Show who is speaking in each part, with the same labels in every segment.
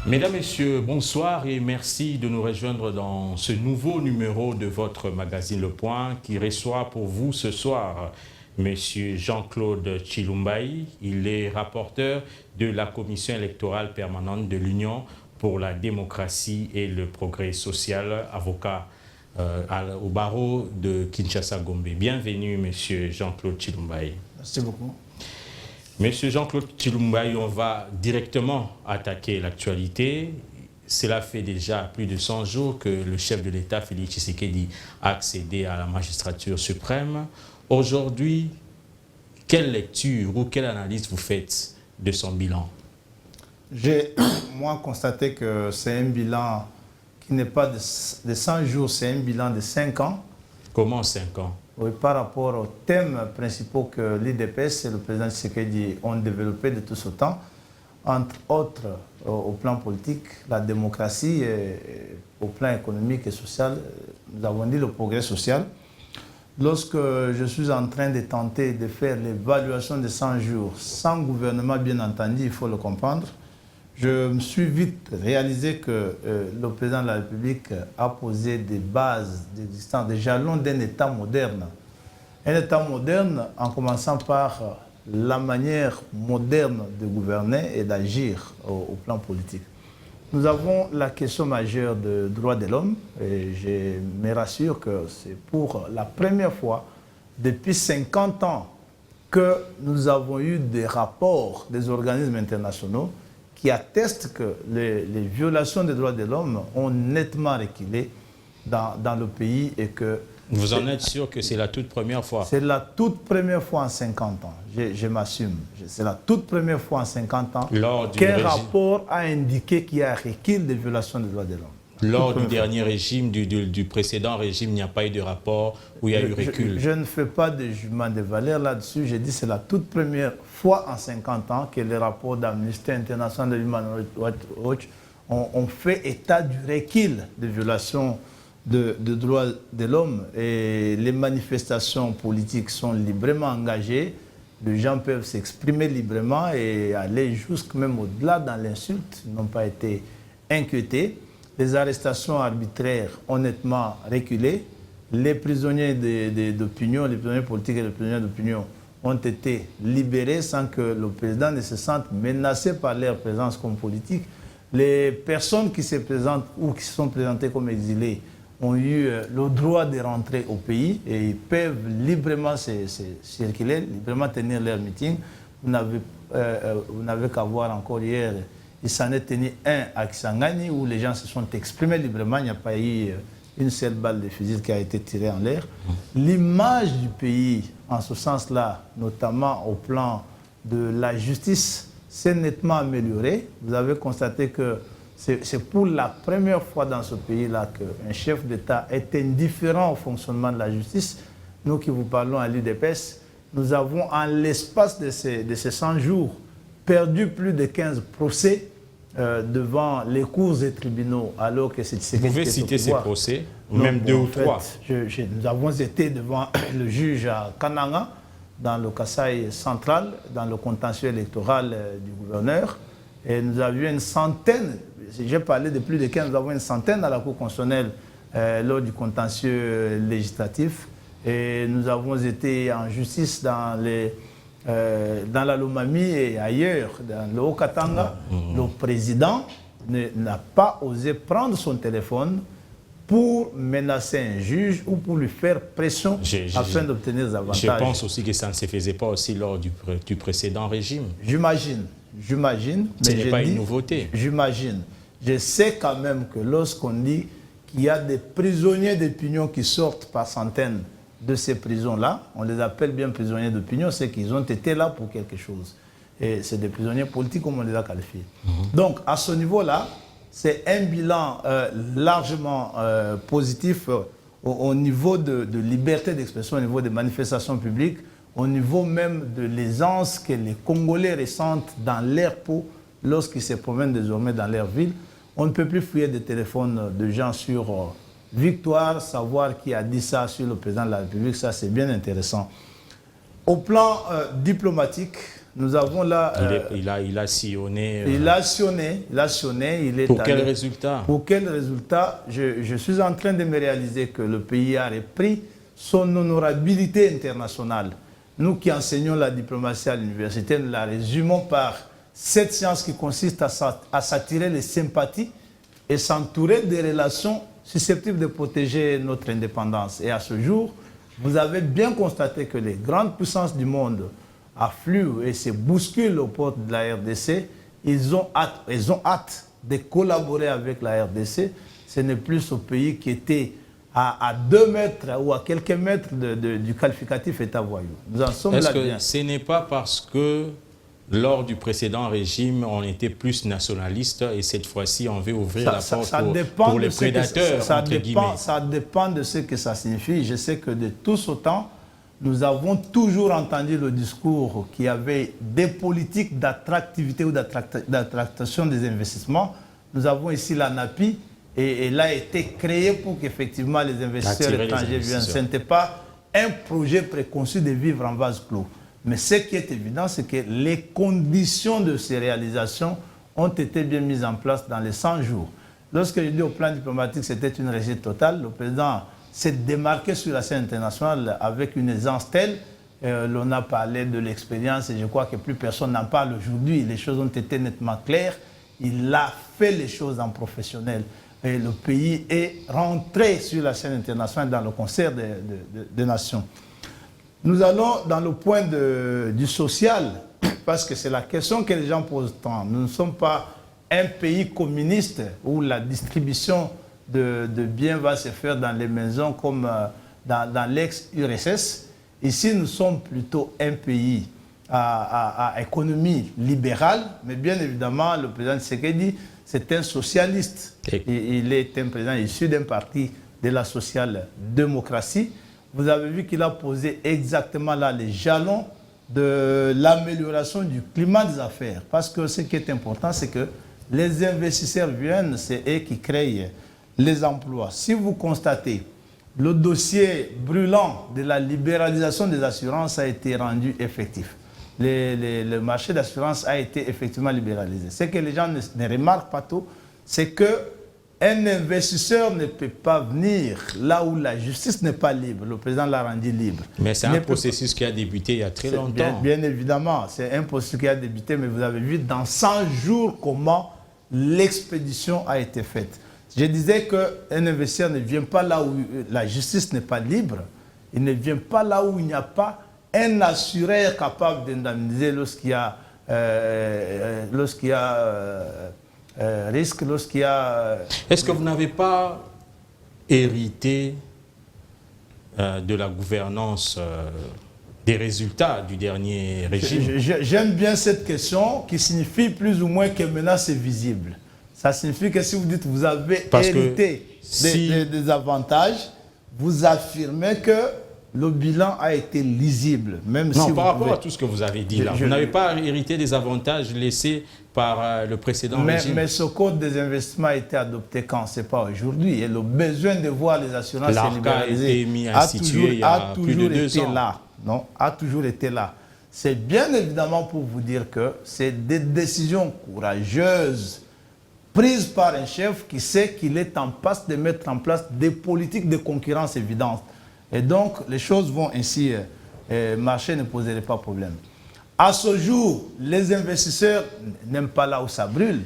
Speaker 1: Mesdames, Messieurs, bonsoir et merci de nous rejoindre dans ce nouveau numéro de votre magazine Le Point qui reçoit pour vous ce soir Monsieur Jean-Claude Tshilumbayi. Il est rapporteur de la Commission électorale permanente de l'Union pour la démocratie et le progrès social, avocat au barreau de Kinshasa-Gombe. Bienvenue, Monsieur Jean-Claude Tshilumbayi.
Speaker 2: Merci beaucoup.
Speaker 1: Monsieur Jean-Claude Tshilumbayi, on va directement attaquer l'actualité. Cela fait déjà plus de 100 jours que le chef de l'État, Félix Tshisekedi, a accédé à la magistrature suprême. Aujourd'hui, quelle lecture ou quelle analyse vous faites de son bilan?
Speaker 2: J'ai, moi, constaté que c'est un bilan qui n'est pas de 100 jours, c'est un bilan de 5 ans.
Speaker 1: Comment 5 ans?
Speaker 2: Oui, par rapport aux thèmes principaux que l'IDPS et le président Tshisekedi ont développés de tout ce temps, entre autres au plan politique, la démocratie, et au plan économique et social, nous avons dit le progrès social. Lorsque je suis en train de tenter de faire l'évaluation de 100 jours, sans gouvernement bien entendu, il faut le comprendre, je me suis vite réalisé que le président de la République a posé des bases d'existence, des jalons d'un État moderne. Un État moderne en commençant par la manière moderne de gouverner et d'agir au plan politique. Nous avons la question majeure des droits de l'homme et je me rassure que c'est pour la première fois depuis 50 ans que nous avons eu des rapports des organismes internationaux qui attestent que les violations des droits de l'homme ont nettement reculé dans le pays et que...
Speaker 1: Vous en êtes sûr que c'est la toute première fois?
Speaker 2: C'est la toute première fois en 50 ans, je m'assume. C'est la toute première fois en 50 ans qu'un rapport a indiqué qu'il y a un recul des violations des droits de l'homme.
Speaker 1: Lors du dernier régime, du précédent régime, il n'y a pas eu de rapport où il y a eu recul.
Speaker 2: Je ne fais pas de jugement de valeur là-dessus. J'ai dit que c'est la toute première fois en 50 ans que les rapports d'Amnesty International de Human Rights Watch ont fait état du recul des violations de droits de l'homme. Et les manifestations politiques sont librement engagées. Les gens peuvent s'exprimer librement et aller jusqu'à même au-delà dans l'insulte. Ils n'ont pas été inquiétés. Les arrestations arbitraires ont nettement reculé. Les prisonniers d'opinion, les prisonniers politiques et les prisonniers d'opinion ont été libérés sans que le président ne se sente menacé par leur présence comme politique. Les personnes qui se présentent ou qui se sont présentées comme exilées ont eu le droit de rentrer au pays et ils peuvent librement circuler, librement tenir leur meeting. Vous n'avez qu'à voir encore hier. Il s'en est tenu un à Kisangani où les gens se sont exprimés librement. Il n'y a pas eu une seule balle de fusil qui a été tirée en l'air. L'image du pays, en ce sens-là, notamment au plan de la justice, s'est nettement améliorée. Vous avez constaté que c'est pour la première fois dans ce pays-là qu'un chef d'État est indifférent au fonctionnement de la justice. Nous qui vous parlons à l'UDPS, nous avons, en l'espace de ces 100 jours, perdu plus de 15 procès devant les cours et tribunaux, alors que c'est...
Speaker 1: Vous pouvez citer ces procès, même deux ou trois.
Speaker 2: Nous avons été devant le juge à Kananga, dans le Kasaï central, dans le contentieux électoral du gouverneur, et nous avions une centaine, j'ai parlé de plus de 15, nous avons une centaine à la Cour constitutionnelle lors du contentieux législatif, et nous avons été en justice dans la Lomami et ailleurs, dans le Haut-Katanga. Le président n'a pas osé prendre son téléphone pour menacer un juge ou pour lui faire pression afin d'obtenir des avantages.
Speaker 1: Je pense aussi que ça ne se faisait pas aussi lors du précédent régime.
Speaker 2: J'imagine.
Speaker 1: Ce n'est pas une nouveauté.
Speaker 2: J'imagine. Je sais quand même que lorsqu'on dit qu'il y a des prisonniers d'opinion qui sortent par centaines de ces prisons-là, on les appelle bien prisonniers d'opinion, c'est qu'ils ont été là pour quelque chose. Et c'est des prisonniers politiques comme on les a qualifiés. Donc, à ce niveau-là, c'est un bilan largement positif au niveau de liberté d'expression, au niveau des manifestations publiques, au niveau même de l'aisance que les Congolais ressentent dans leur peau lorsqu'ils se promènent désormais dans leur ville. On ne peut plus fouiller des téléphones de gens sur Victoire, savoir qui a dit ça sur le président de la République, ça c'est bien intéressant. Au plan diplomatique, Nous avons là...
Speaker 1: il a sillonné...
Speaker 2: Il a sillonné, il est
Speaker 1: Pour
Speaker 2: allé.
Speaker 1: quel résultat?
Speaker 2: Pour quel résultat? Je suis en train de me réaliser que le pays a repris son honorabilité internationale. Nous qui enseignons la diplomatie à l'université, nous la résumons par cette science qui consiste à s'attirer les sympathies et s'entourer des relations susceptibles de protéger notre indépendance. Et à ce jour, vous avez bien constaté que les grandes puissances du monde affluent et se bousculent aux portes de la RDC. Ils ont hâte de collaborer avec la RDC. Ce n'est plus ce pays qui était à 2 mètres ou à quelques mètres du qualificatif État voyou. Nous en sommes là bien.
Speaker 1: Est-ce que ce n'est pas parce que lors du précédent régime, on était plus nationaliste et cette fois-ci, on veut ouvrir la porte pour les prédateurs, entre guillemets?
Speaker 2: Ça dépend de ce que ça signifie. Je sais que de tout ce temps, nous avons toujours entendu le discours qu'il y avait des politiques d'attractivité ou d'attraction des investissements. Nous avons ici la NAPI et elle a été créée pour qu'effectivement les investisseurs étrangers viennent. Ce n'était pas un projet préconçu de vivre en vase clos. Mais ce qui est évident, c'est que les conditions de ces réalisations ont été bien mises en place dans les 100 jours. Lorsque je dis au plan diplomatique, c'était une réussite totale. Le président s'est démarqué sur la scène internationale avec une aisance telle. L'on a parlé de l'expérience et je crois que plus personne n'en parle aujourd'hui. Les choses ont été nettement claires. Il a fait les choses en professionnel. Et le pays est rentré sur la scène internationale dans le concert des nations. Nous allons dans le point du social, parce que c'est la question que les gens posent tant. Nous ne sommes pas un pays communiste où la distribution de biens va se faire dans les maisons comme dans l'ex-URSS. Ici, nous sommes plutôt un pays à économie libérale, mais bien évidemment, le président Tshisekedi, c'est un socialiste. Il est un président issu d'un parti de la social-démocratie. Vous avez vu qu'il a posé exactement là les jalons de l'amélioration du climat des affaires. Parce que ce qui est important, c'est que les investisseurs viennent, c'est eux qui créent les emplois. Si vous constatez, le dossier brûlant de la libéralisation des assurances a été rendu effectif. Le marché d'assurance a été effectivement libéralisé. Ce que les gens ne remarquent pas tout, c'est qu'un investisseur ne peut pas venir là où la justice n'est pas libre. Le président l'a rendu libre.
Speaker 1: Mais c'est un processus qui a débuté il y a très longtemps.
Speaker 2: Bien évidemment, c'est un processus qui a débuté, mais vous avez vu dans 100 jours comment l'expédition a été faite. Je disais qu'un investisseur ne vient pas là où la justice n'est pas libre. Il ne vient pas là où il n'y a pas un assureur capable d'indemniser lorsqu'il y a, risque, lorsqu'il y a...
Speaker 1: Est-ce que vous n'avez pas hérité de la gouvernance des résultats du dernier régime?
Speaker 2: J'aime bien cette question qui signifie plus ou moins que maintenant c'est visible. Ça signifie que si vous dites que vous avez hérité des avantages, vous affirmez que le bilan a été lisible. Même
Speaker 1: non,
Speaker 2: si
Speaker 1: par rapport à tout ce que vous avez dit là, vous n'avez pas hérité des avantages laissés par le précédent régime.
Speaker 2: Mais ce code des investissements a été adopté quand? Ce n'est pas aujourd'hui. Et le besoin de voir les assurances libéralisées a toujours été là. Non, a toujours été là. C'est bien évidemment pour vous dire que c'est des décisions courageuses prises par un chef qui sait qu'il est en passe de mettre en place des politiques de concurrence évidentes. Et donc, les choses vont ainsi marcher, ne poserait pas problème. À ce jour, les investisseurs n'aiment pas là où ça brûle.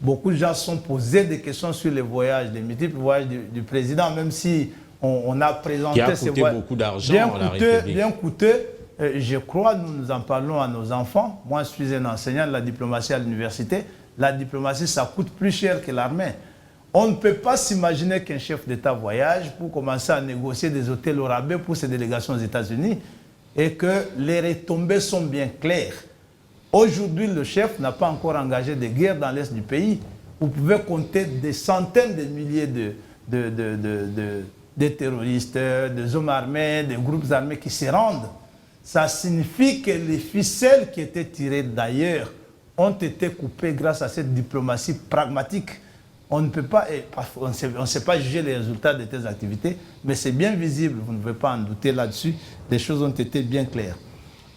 Speaker 2: Beaucoup de gens sont posés des questions sur les voyages, les multiples voyages du président, même si on a présenté
Speaker 1: ces voyages beaucoup d'argent à la République.
Speaker 2: Bien coûteux. Je crois, nous en parlons à nos enfants. Moi, je suis un enseignant de la diplomatie à l'université. La diplomatie, ça coûte plus cher que l'armée. On ne peut pas s'imaginer qu'un chef d'État voyage pour commencer à négocier des hôtels au rabais pour ses délégations aux États-Unis et que les retombées sont bien claires. Aujourd'hui, le chef n'a pas encore engagé de guerre dans l'Est du pays. Vous pouvez compter des centaines de milliers de terroristes, des hommes armés, des groupes armés qui se rendent. Ça signifie que les ficelles qui étaient tirées d'ailleurs ont été coupées grâce à cette diplomatie pragmatique. On ne peut pas, on ne sait pas juger les résultats de tes activités, mais c'est bien visible, vous ne pouvez pas en douter là-dessus, les choses ont été bien claires.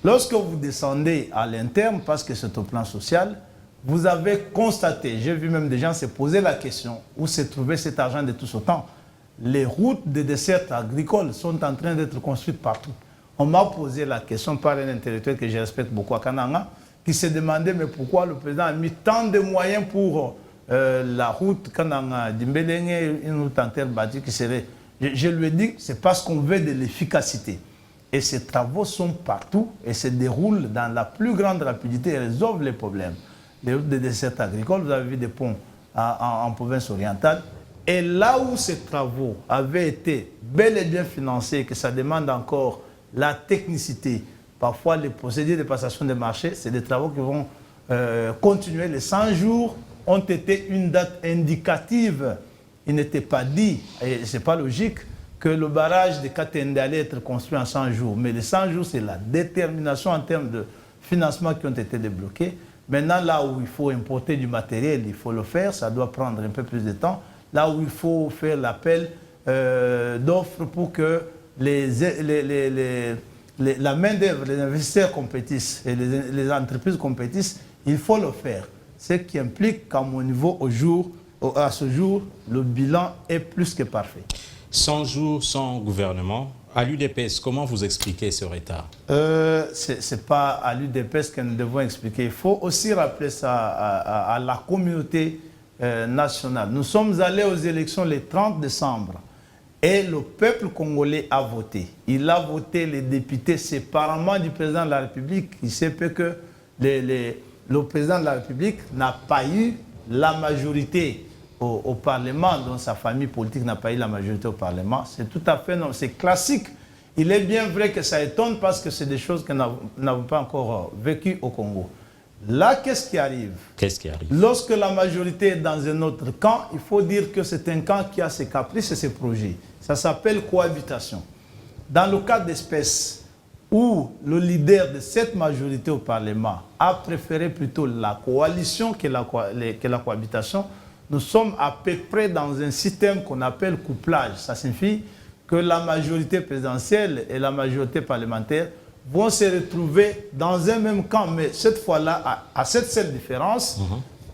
Speaker 2: Lorsque vous descendez à l'interne, parce que c'est au plan social, vous avez constaté, j'ai vu même des gens se poser la question, où s'est trouvé cet argent de tout ce temps. Les routes de dessert agricoles sont en train d'être construites partout. On m'a posé la question par un intellectuel que je respecte beaucoup à Kananga, qui se demandait mais pourquoi le président a mis tant de moyens pour la route Kananga d'Imbelenge, une route en terre battue qui serait... Je lui ai dit c'est parce qu'on veut de l'efficacité. Et ces travaux sont partout et se déroulent dans la plus grande rapidité et résolvent les problèmes. Les routes de dessert agricole, vous avez vu des ponts en province orientale. Et là où ces travaux avaient été bel et bien financés, et que ça demande encore la technicité, parfois les procédures de passation des marchés, c'est des travaux qui vont continuer. Les 100 jours ont été une date indicative. Il n'était pas dit, et ce n'est pas logique, que le barrage de Katende allait être construit en 100 jours. Mais les 100 jours, c'est la détermination en termes de financement qui ont été débloqués. Maintenant, là où il faut importer du matériel, il faut le faire, ça doit prendre un peu plus de temps. Là où il faut faire l'appel d'offres pour que la main-d'œuvre, les investisseurs compétissent et les entreprises compétissent, il faut le faire. Ce qui implique qu'à mon niveau, à ce jour, le bilan est plus que parfait.
Speaker 1: 100 jours sans gouvernement. À l'UDPS, comment vous expliquez ce retard?
Speaker 2: Ce n'est pas à l'UDPS que nous devons expliquer. Il faut aussi rappeler ça à la communauté nationale. Nous sommes allés aux élections le 30 décembre et le peuple congolais a voté. Il a voté les députés séparément du président de la République. Il sait peu que le président de la République n'a pas eu la majorité au Parlement, dont sa famille politique n'a pas eu la majorité au Parlement. C'est tout à fait non, c'est classique. Il est bien vrai que ça étonne parce que c'est des choses que nous n'avons pas encore vécues au Congo. Là, qu'est-ce qui arrive?
Speaker 1: Qu'est-ce qui arrive?
Speaker 2: Lorsque la majorité est dans un autre camp, il faut dire que c'est un camp qui a ses caprices et ses projets. Ça s'appelle cohabitation. Dans le cas d'espèce où le leader de cette majorité au Parlement a préféré plutôt la coalition que la cohabitation, nous sommes à peu près dans un système qu'on appelle couplage. Ça signifie que la majorité présidentielle et la majorité parlementaire vont se retrouver dans un même camp. Mais cette fois-là, à cette seule différence,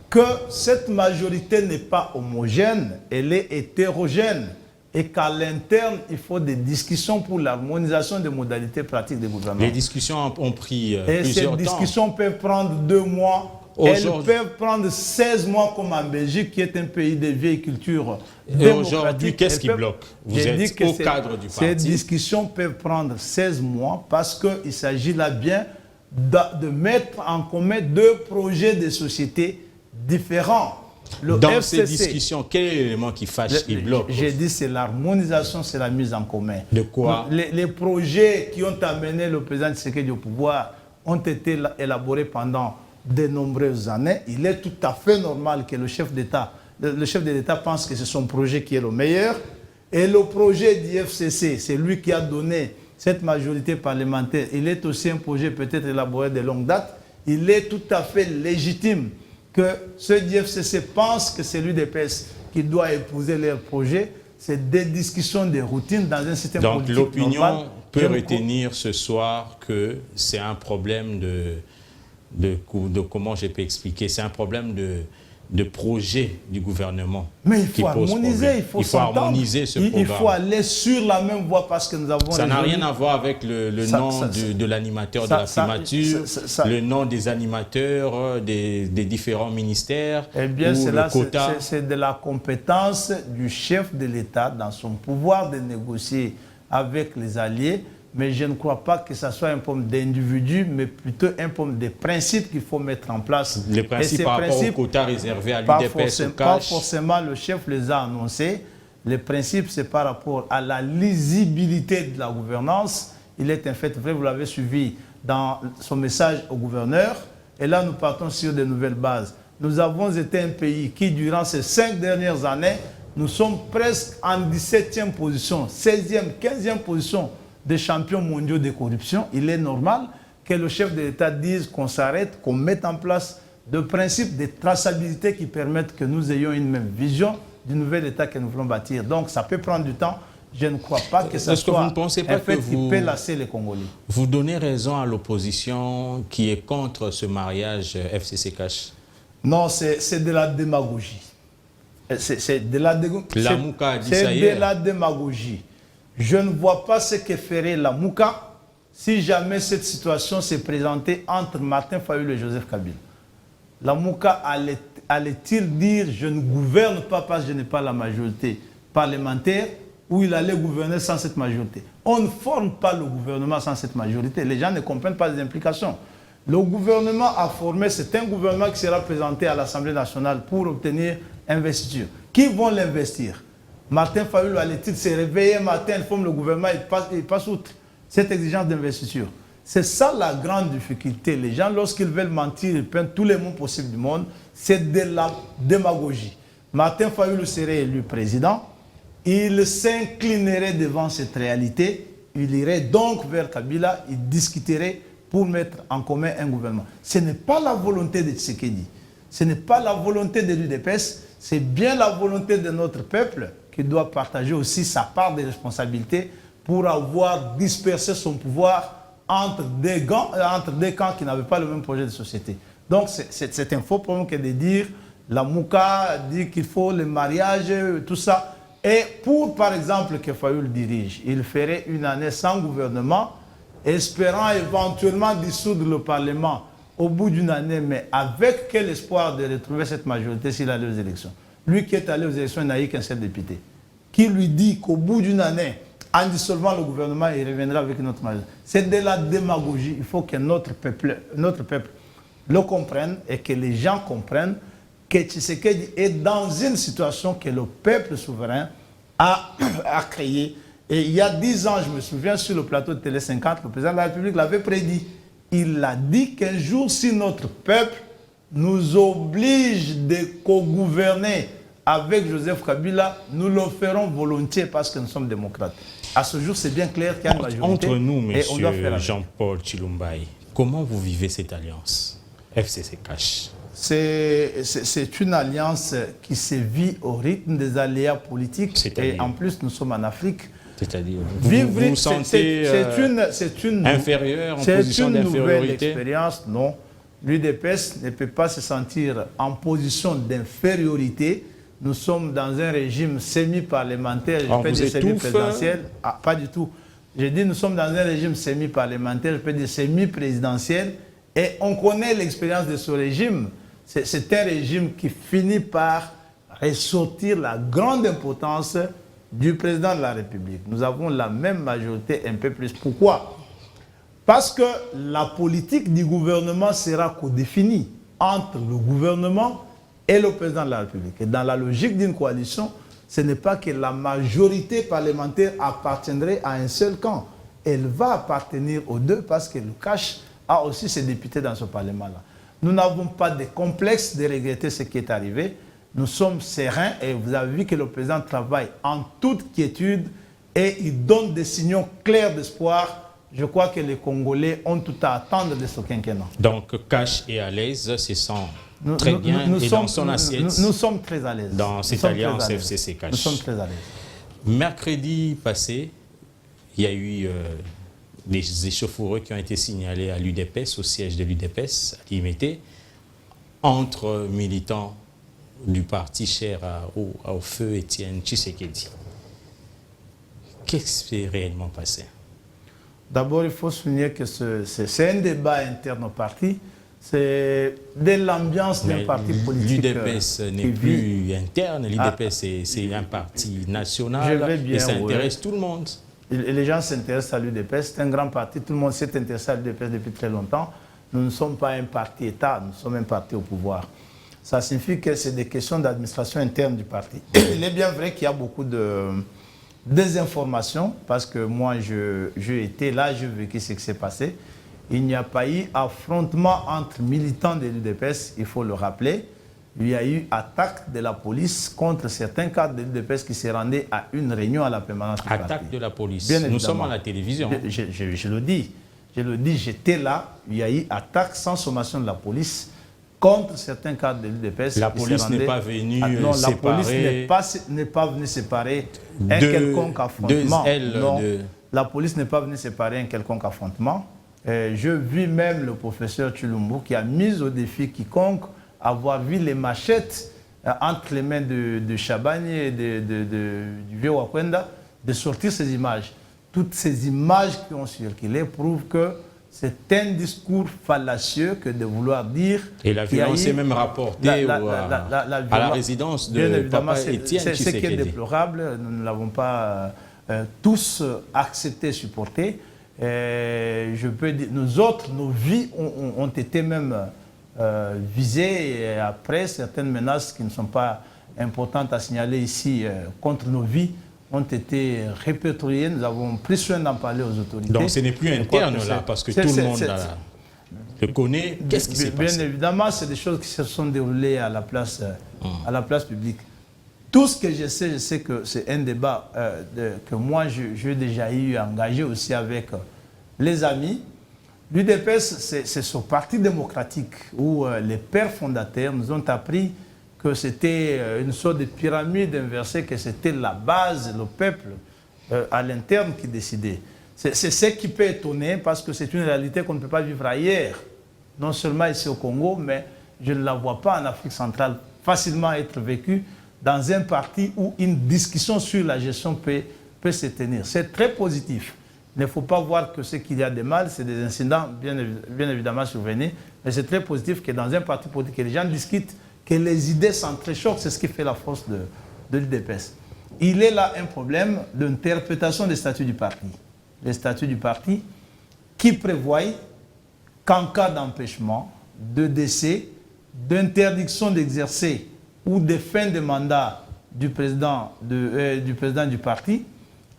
Speaker 2: que cette majorité n'est pas homogène, elle est hétérogène. Et qu'à l'interne, il faut des discussions pour l'harmonisation des modalités pratiques de gouvernement.
Speaker 1: Les discussions ont pris plusieurs temps.
Speaker 2: Ces discussions peuvent prendre 2 mois. Elles peuvent prendre 16 mois comme en Belgique, qui est un pays de vieille culture démocratique.
Speaker 1: Et aujourd'hui, qu'est-ce qui bloque? Vous êtes au cadre du parti.
Speaker 2: Ces discussions peuvent prendre 16 mois parce qu'il s'agit là bien de mettre en commun 2 projets de société différents.
Speaker 1: Dans ces discussions, quel est l'élément qui fâche, qui bloque?
Speaker 2: J'ai dit c'est l'harmonisation, c'est la mise en commun.
Speaker 1: De quoi?
Speaker 2: Les projets qui ont amené le président Tshisekedi au pouvoir ont été élaborés pendant de nombreuses années. Il est tout à fait normal que le chef d'État pense que c'est son projet qui est le meilleur. Et le projet d'IFCC, c'est lui qui a donné cette majorité parlementaire. Il est aussi un projet peut-être élaboré de longue date. Il est tout à fait légitime que ce DFCC pense que c'est l'UDPS qui doit épouser leur projet. C'est des discussions de routine dans un système politique normal.
Speaker 1: Donc l'opinion peut retenir ce soir que c'est un problème de comment je peux expliquer, c'est un problème de projet du gouvernement.
Speaker 2: Mais il faut harmoniser, il faut
Speaker 1: harmoniser ce programme.
Speaker 2: Il faut aller sur la même voie parce que nous avons...
Speaker 1: Ça n'a rien à voir avec le nom de l'animateur de la primature, le nom des animateurs des différents ministères.
Speaker 2: Eh bien, c'est de la compétence du chef de l'État dans son pouvoir de négocier avec les alliés. Mais je ne crois pas que ce soit un problème d'individu, mais plutôt un problème de principes qu'il faut mettre en place.
Speaker 1: Les principes par rapport aux quotas réservés à l'UDPS au CACH.
Speaker 2: Pas forcément, le chef les a annoncés. Les principes, c'est par rapport à la lisibilité de la gouvernance. Il est un fait vrai, vous l'avez suivi dans son message au gouverneur. Et là, nous partons sur de nouvelles bases. Nous avons été un pays qui, durant ces 5 dernières années, nous sommes presque en 17e position, 16e, 15e position des champions mondiaux de corruption. Il est normal que le chef de l'État dise qu'on s'arrête, qu'on mette en place des principes de traçabilité qui permettent que nous ayons une même vision du nouvel État que nous voulons bâtir. Donc ça peut prendre du temps. Je ne crois pas que ça soit
Speaker 1: vous ne pensez pas
Speaker 2: un fait
Speaker 1: que
Speaker 2: qui peut lasser les Congolais.
Speaker 1: Vous donnez raison à l'opposition qui est contre ce mariage FCC Cash?
Speaker 2: Non, c'est de la démagogie. C'est de la démagogie. Je ne vois pas ce que ferait la Mouka si jamais cette situation s'est présentée entre Martin Fayulu et Joseph Kabila. La Mouka allait-il dire « je ne gouverne pas parce que je n'ai pas la majorité parlementaire » ou il allait gouverner sans cette majorité? On ne forme pas le gouvernement sans cette majorité. Les gens ne comprennent pas les implications. Le gouvernement a formé, c'est un gouvernement qui sera présenté à l'Assemblée nationale pour obtenir investiture. Qui vont l'investir? Martin Fayulu allait-il se réveiller un matin, il forme le gouvernement, il passe outre cette exigence d'investiture? C'est ça la grande difficulté. Les gens, lorsqu'ils veulent mentir, ils prennent tous les mots possibles du monde. C'est de la démagogie. Martin Fayulu serait élu président. Il s'inclinerait devant cette réalité. Il irait donc vers Kabila. Il discuterait pour mettre en commun un gouvernement. Ce n'est pas la volonté de Tshisekedi. Ce n'est pas la volonté de l'UDPS. C'est bien la volonté de notre peuple qui doit partager aussi sa part de responsabilité pour avoir dispersé son pouvoir entre deux camps qui n'avaient pas le même projet de société. Donc c'est un faux problème que de dire la Mouka dit qu'il faut le mariage, tout ça. Et pour, par exemple, que Fayulu dirige, il ferait une année sans gouvernement, espérant éventuellement dissoudre le Parlement au bout d'une année, mais avec quel espoir de retrouver cette majorité s'il allait aux élections? Lui qui est allé aux élections, il n'a eu qu'un seul député. Qui lui dit qu'au bout d'une année, en dissolvant le gouvernement, il reviendra avec notre majorité? C'est de la démagogie. Il faut que notre peuple le comprenne et que les gens comprennent que Tshisekedi est dans une situation que le peuple souverain a créée. Et il y a 10 ans, je me souviens, sur le plateau de Télé 50, le président de la République l'avait prédit. Il a dit qu'un jour, si notre peuple nous oblige de co-gouverner avec Joseph Kabila, nous le ferons volontiers parce que nous sommes démocrates. À ce jour, c'est bien clair qu'il y a une majorité.
Speaker 1: Entre nous,
Speaker 2: et on doit faire
Speaker 1: M. Jean-Paul Chilumbaï, comment vous vivez cette alliance FCC Cash?
Speaker 2: C'est une alliance qui se vit au rythme des aléas politiques. Et en plus, nous sommes en Afrique.
Speaker 1: C'est-à-dire, vous vous sentez inférieur, en position d'infériorité?
Speaker 2: C'est une nouvelle expérience, non. L'UDPS ne peut pas se sentir en position d'infériorité. Nous sommes dans un régime semi-parlementaire, je peux dire semi-présidentiel. Ah, pas du tout. Je dis nous sommes dans un régime semi-parlementaire, je peux dire semi-présidentiel. Et on connaît l'expérience de ce régime. C'est un régime qui finit par ressortir la grande importance du président de la République. Nous avons la même majorité, un peu plus. Pourquoi? Parce que la politique du gouvernement sera codéfinie entre le gouvernement et le président de la République. Et dans la logique d'une coalition, ce n'est pas que la majorité parlementaire appartiendrait à un seul camp. Elle va appartenir aux deux parce que le CACH a aussi ses députés dans ce Parlement-là. Nous n'avons pas de complexe de regretter ce qui est arrivé. Nous sommes sereins et vous avez vu que le président travaille en toute quiétude et il donne des signaux clairs d'espoir. Je crois que les Congolais ont tout à attendre de ce quinquennat.
Speaker 1: Donc, Cash est à l'aise, se sent très bien et dans son assiette.
Speaker 2: Nous sommes très à l'aise.
Speaker 1: Dans cette alliance FCC Cash.
Speaker 2: Nous sommes très à l'aise.
Speaker 1: Mercredi passé, il y a eu des échauffourées qui ont été signalées à l'UDPS, au siège de l'UDPS, à Limité, entre militants du parti cher au feu Étienne Tshisekedi. Qu'est-ce qui s'est réellement passé? D'abord, il faut souligner que c'est un débat interne au parti. C'est de l'ambiance d'un parti politique. L'UDPS n'est plus interne. L'UDPS, c'est un parti national et ça intéresse tout le monde. Les gens s'intéressent à l'UDPS. C'est un grand parti. Tout le monde s'est intéressé à l'UDPS depuis très longtemps. Nous ne sommes pas un parti État, nous sommes un parti au pouvoir. Ça signifie que c'est des questions d'administration interne du parti. Il est bien vrai qu'il y a beaucoup de désinformation, parce que moi, j'ai été là, j'ai vécu ce qui s'est passé. Il n'y a pas eu affrontement entre militants de l'UDPS, il faut le rappeler. Il y a eu attaque de la police contre certains cadres de l'UDPS qui se rendaient à une réunion à la permanence du parti. Attaque de la police. Bien évidemment. Nous sommes à la télévision. Je le dis, j'étais là, il y a eu attaque sans sommation de la police
Speaker 2: contre certains cadres de l'UDPS.
Speaker 1: La police n'est pas venue
Speaker 2: non,
Speaker 1: séparer...
Speaker 2: La police n'est pas venue séparer un quelconque affrontement. Non, la police n'est pas venue séparer un quelconque affrontement. Je vis même le professeur Chilombo qui a mis au défi quiconque avoir vu les machettes entre les mains de Chabagne et du vieux Wakwenda, de sortir ces images. Toutes ces images qui ont circulé prouvent que c'est un discours fallacieux que de vouloir dire...
Speaker 1: Et la violence est même rapportée à la résidence de Papa Étienne Tshisekedi.
Speaker 2: C'est ce qui est déplorable, nous ne l'avons pas tous accepté, supporté. Je peux dire, nous autres, nos vies ont été même visées, et après certaines menaces qui ne sont pas importantes à signaler ici contre nos vies ont été répertoriées. Nous avons pris soin d'en parler aux autorités.
Speaker 1: Donc ce n'est plus interne là, parce que tout le monde le connaît. Qu'est-ce qui s'est passé?
Speaker 2: Bien évidemment, c'est des choses qui se sont déroulées à la place publique. Tout ce que je sais que c'est un débat que moi j'ai déjà eu engagé aussi avec les amis. L'UDPS, c'est ce parti démocratique où les pères fondateurs nous ont appris que c'était une sorte de pyramide inversée, que c'était la base, le peuple à l'interne qui décidait. C'est ce qui peut étonner parce que c'est une réalité qu'on ne peut pas vivre ailleurs. Non seulement ici au Congo, mais je ne la vois pas en Afrique centrale facilement être vécue dans un parti où une discussion sur la gestion peut se tenir. C'est très positif. Il ne faut pas voir que ce qu'il y a de mal, c'est des incidents bien évidemment survenus, mais c'est très positif que dans un parti politique, que les gens discutent, que les idées s'entrechoquent, c'est ce qui fait la force de l'UDPS. Il est là un problème d'interprétation des statuts du parti. Les statuts du parti qui prévoient qu'en cas d'empêchement, de décès, d'interdiction d'exercer ou de fin de mandat du président du parti,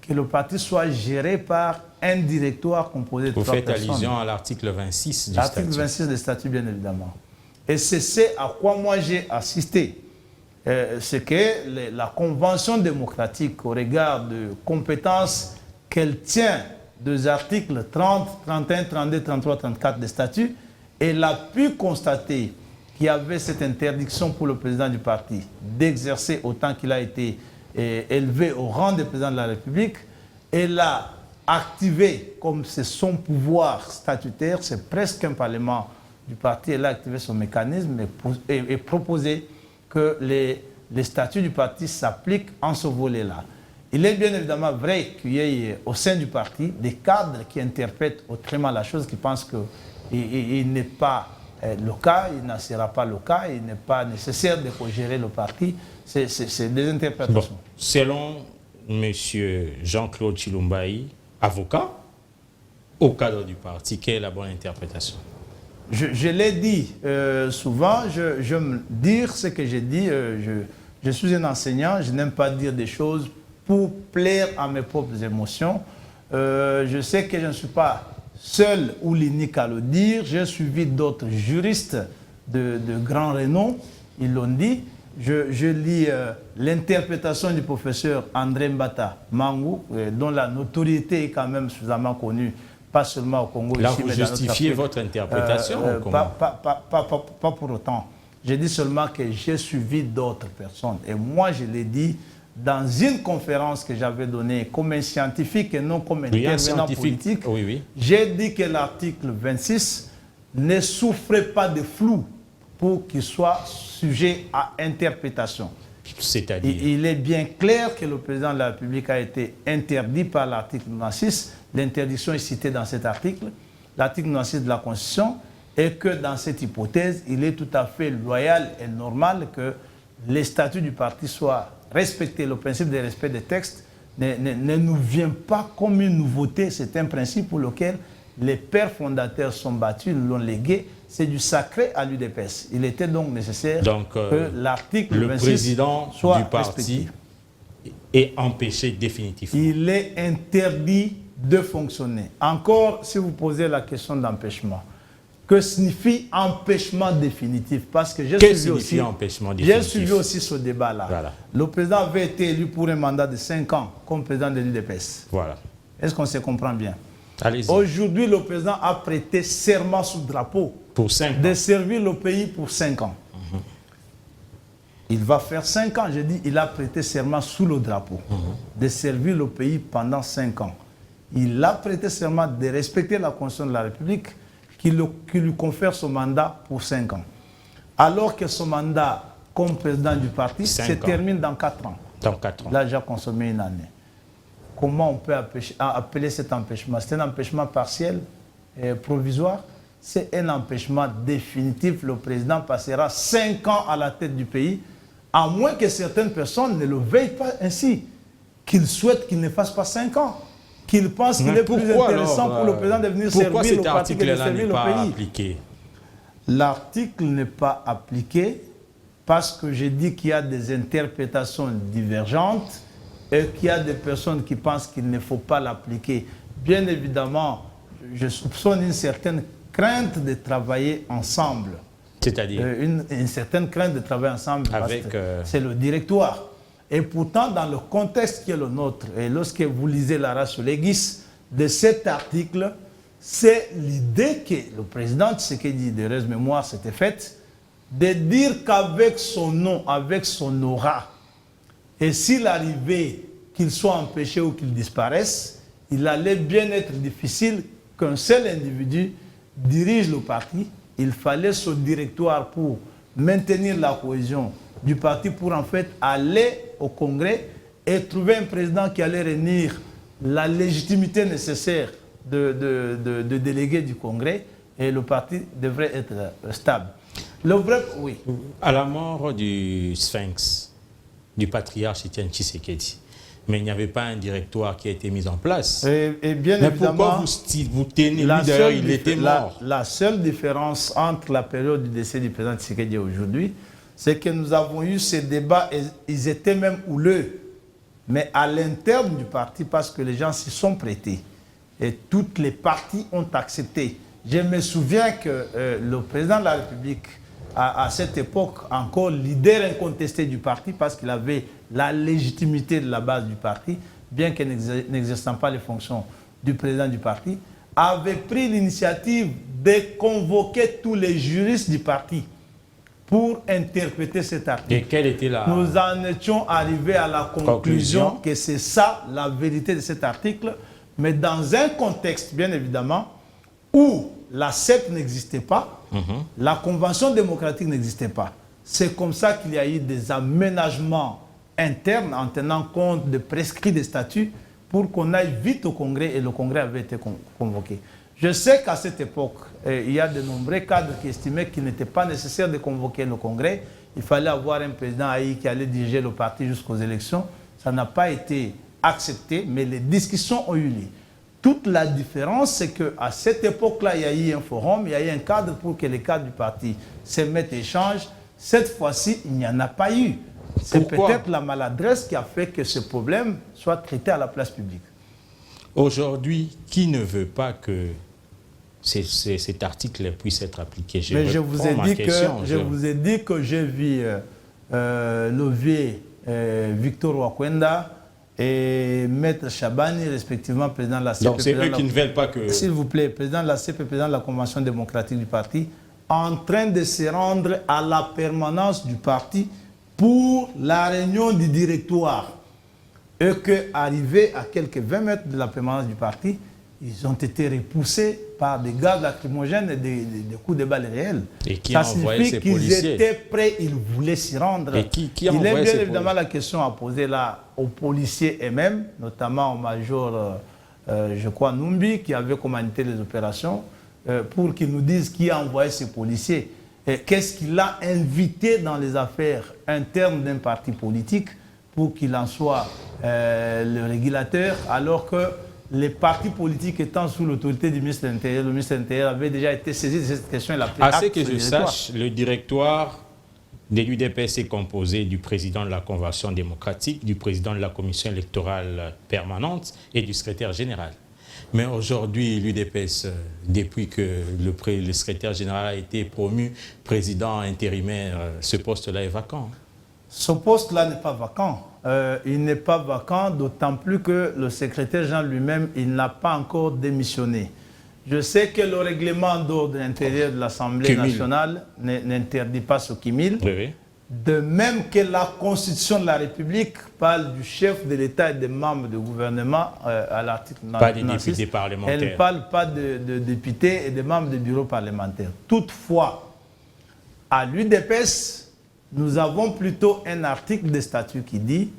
Speaker 2: que le parti soit géré par un directoire composé de 3 personnes.
Speaker 1: Vous faites allusion à l'article 26 du statut.
Speaker 2: L'article 26 du statut, bien évidemment. Et c'est ce à quoi moi j'ai assisté. C'est que la Convention démocratique, au regard de compétences qu'elle tient des articles 30, 31, 32, 33, 34 des statuts, elle a pu constater qu'il y avait cette interdiction pour le président du parti d'exercer autant qu'il a été élevé au rang de président de la République. Elle a activé, comme c'est son pouvoir statutaire, c'est presque un parlement du parti, elle a activé son mécanisme et proposé que les statuts du parti s'appliquent en ce volet-là. Il est bien évidemment vrai qu'il y ait au sein du parti des cadres qui interprètent autrement la chose, qui pensent qu'il n'est pas le cas, il ne sera pas le cas, il n'est pas nécessaire de gérer le parti. C'est des interprétations.
Speaker 1: Bon, selon M. Jean-Claude Chilumbaï, avocat, au cadre du parti, quelle est la bonne interprétation?
Speaker 2: Je l'ai dit souvent, je me dire ce que j'ai dit. Je suis un enseignant, je n'aime pas dire des choses pour plaire à mes propres émotions. Je sais que je ne suis pas seul ou l'unique à le dire. J'ai suivi d'autres juristes de grand renom, ils l'ont dit. Je lis l'interprétation du professeur André Mbata Mangou, dont la notoriété est quand même suffisamment connue, pas seulement au Congo.
Speaker 1: Là,
Speaker 2: ici,
Speaker 1: vous
Speaker 2: mais dans
Speaker 1: justifiez votre interprétation
Speaker 2: pas pour autant. J'ai dit seulement que j'ai suivi d'autres personnes. Et moi, je l'ai dit dans une conférence que j'avais donnée comme un scientifique et non comme un intervenant politique. J'ai dit que l'article 26 ne souffrait pas de flou pour qu'il soit sujet à interprétation.
Speaker 1: C'est-à-dire?
Speaker 2: Il est bien clair que le président de la République a été interdit par l'article 96. L'interdiction est citée dans cet article, l'article 96 de la Constitution, et que dans cette hypothèse, il est tout à fait loyal et normal que les statuts du parti soient respectés. Le principe de respect des textes ne nous vient pas comme une nouveauté. C'est un principe pour lequel les pères fondateurs sont battus, l'ont légué. C'est du sacré à l'UDPS. Il était donc nécessaire que l'article 26
Speaker 1: président
Speaker 2: soit
Speaker 1: du parti est empêché définitivement.
Speaker 2: Il est interdit de fonctionner. Encore, si vous posez la question d'empêchement, que signifie empêchement définitif? Parce que j'ai suivi aussi ce débat-là. Voilà. Le président avait été élu pour un mandat de 5 ans comme président de l'UDPS.
Speaker 1: Voilà.
Speaker 2: Est-ce qu'on se comprend bien?
Speaker 1: Allez-y.
Speaker 2: Aujourd'hui, le président a prêté serment sous drapeau
Speaker 1: Pour 5 ans.
Speaker 2: De servir le pays pour 5 ans. Il va faire 5 ans, j'ai dit, il a prêté serment sous le drapeau. De servir le pays pendant 5 ans. Il a prêté serment de respecter la Constitution de la République qui lui confère son mandat pour 5 ans. Alors que son mandat comme président du parti se termine dans 4 ans.
Speaker 1: Dans 4 ans.
Speaker 2: Là, j'ai consommé une année. Comment on peut appeler cet empêchement? C'est un empêchement partiel, provisoire. C'est un empêchement définitif. Le président passera 5 ans à la tête du pays, à moins que certaines personnes ne le veuillent pas ainsi, qu'ils souhaitent qu'il ne fasse pas 5 ans, qu'ils pensent qu'il est plus intéressant pour le président de venir servir le parti que de servir le pays.
Speaker 1: Appliqué?
Speaker 2: L'article n'est pas appliqué parce que j'ai dit qu'il y a des interprétations divergentes et qu'il y a des personnes qui pensent qu'il ne faut pas l'appliquer. Bien évidemment, je soupçonne une certaine crainte de travailler ensemble.
Speaker 1: C'est-à-dire
Speaker 2: une certaine crainte de travailler ensemble.
Speaker 1: Avec
Speaker 2: c'est le directoire. Et pourtant, dans le contexte qui est le nôtre, et lorsque vous lisez la ratio legis de cet article, c'est l'idée que le président Tshisekedi, de heureuse mémoire, s'était faite, de dire qu'avec son nom, avec son aura, et s'il arrivait qu'il soit empêché ou qu'il disparaisse, il allait bien être difficile qu'un seul individu dirige le parti. Il fallait ce directoire pour maintenir la cohésion du parti, pour en fait aller au Congrès et trouver un président qui allait réunir la légitimité nécessaire de délégués du Congrès, et le parti devrait être stable. Le vrai, oui.
Speaker 1: À la mort du Sphinx, du patriarche Etienne Tshisekedi, mais il n'y avait pas un directoire qui a été mis en place.
Speaker 2: Et bien
Speaker 1: mais
Speaker 2: évidemment,
Speaker 1: pourquoi vous tenez, lui d'ailleurs, il était mort.
Speaker 2: La seule différence entre la période du décès du président Tshisekedi et aujourd'hui, c'est que nous avons eu ces débats, et ils étaient même houleux, mais à l'interne du parti, parce que les gens s'y sont prêtés. Et toutes les partis ont accepté. Je me souviens que le président de la République, à cette époque, encore leader incontesté du parti, parce qu'il avait la légitimité de la base du parti, bien que n'existant pas les fonctions du président du parti, avait pris l'initiative de convoquer tous les juristes du parti pour interpréter cet article.
Speaker 1: Et quelle était la...
Speaker 2: Nous en étions arrivés à la conclusion que c'est ça la vérité de cet article, mais dans un contexte, bien évidemment, où la CEP n'existait pas, la Convention démocratique n'existait pas. C'est comme ça qu'il y a eu des aménagements internes en tenant compte de prescrits des statuts pour qu'on aille vite au Congrès, et le Congrès avait été convoqué. Je sais qu'à cette époque, il y a de nombreux cadres qui estimaient qu'il n'était pas nécessaire de convoquer le Congrès. Il fallait avoir un président Haï qui allait diriger le parti jusqu'aux élections. Ça n'a pas été accepté, mais les discussions ont eu lieu. Toute la différence, c'est qu'à cette époque-là, il y a eu un forum, il y a eu un cadre pour que les cadres du parti se mettent et échangent. Cette fois-ci, il n'y en a pas eu. C'est peut-être la maladresse qui a fait que ce problème soit traité à la place publique.
Speaker 1: Aujourd'hui, qui ne veut pas que cet article puisse être appliqué?
Speaker 2: Mais je vous ai dit que j'ai vu le vieux Victor Wakwenda et Maître Chabani, respectivement président de la CEP.
Speaker 1: Donc c'est eux qui ne veulent pas que...
Speaker 2: S'il vous plaît, président de la CEP et président de la Convention démocratique du parti, en train de se rendre à la permanence du parti pour la réunion du directoire. Et qu'arrivés à quelques 20 mètres de la permanence du parti, ils ont été repoussés par des gaz lacrymogènes et des coups de balles réels.
Speaker 1: Et qui a envoyé ces policiers?
Speaker 2: Qu'ils étaient prêts, ils voulaient s'y rendre.
Speaker 1: Et qui a
Speaker 2: Il
Speaker 1: envoyé
Speaker 2: est bien
Speaker 1: ces
Speaker 2: évidemment la question à poser là aux policiers eux-mêmes, notamment au major, je crois, Numbi, qui avait commandité les opérations, pour qu'ils nous disent qui a envoyé ces policiers. Qu'est-ce qu'il a invité dans les affaires internes d'un parti politique pour qu'il en soit le régulateur, alors que les partis politiques étant sous l'autorité du ministre de l'Intérieur, le ministre de l'Intérieur avait déjà été saisi de cette question.
Speaker 1: À ce que je sache, le directoire de l'UDPS est composé du président de la Convention démocratique, du président de la Commission électorale permanente et du secrétaire général. Mais aujourd'hui, l'UDPS, depuis que le secrétaire général a été promu président intérimaire, ce poste-là est vacant.
Speaker 2: Ce poste-là n'est pas vacant. Il n'est pas vacant, d'autant plus que le secrétaire général lui-même, il n'a pas encore démissionné. Je sais que le règlement d'ordre intérieur de l'Assemblée nationale n'interdit pas ce cumul.
Speaker 1: Oui, oui.
Speaker 2: De même que la Constitution de la République parle du chef de l'État et des membres du gouvernement à l'article 96.
Speaker 1: Pas des députés parlementaires.
Speaker 2: Elle ne parle pas de députés et de membres du bureau parlementaire. Toutefois, à l'UDPS, nous avons plutôt un article de statut qui dit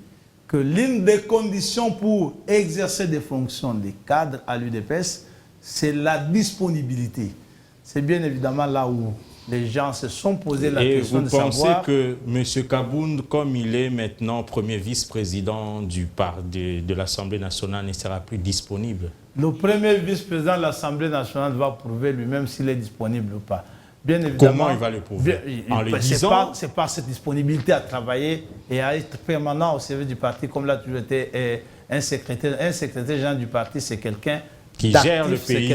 Speaker 2: que l'une des conditions pour exercer des fonctions de cadre à l'UDPS, c'est la disponibilité. C'est bien évidemment là où les gens se sont posé la question de savoir...
Speaker 1: Et vous pensez que M. Kabound, comme il est maintenant premier vice-président de l'Assemblée nationale, ne sera plus disponible? Le
Speaker 2: premier vice-président de l'Assemblée nationale va prouver lui-même s'il est disponible ou pas. Bien évidemment,
Speaker 1: comment il va le prouver? En le disant?
Speaker 2: C'est par cette disponibilité à travailler et à être permanent au service du parti, comme là tu étais un secrétaire. Un secrétaire général du parti, c'est quelqu'un
Speaker 1: qui gère le pays,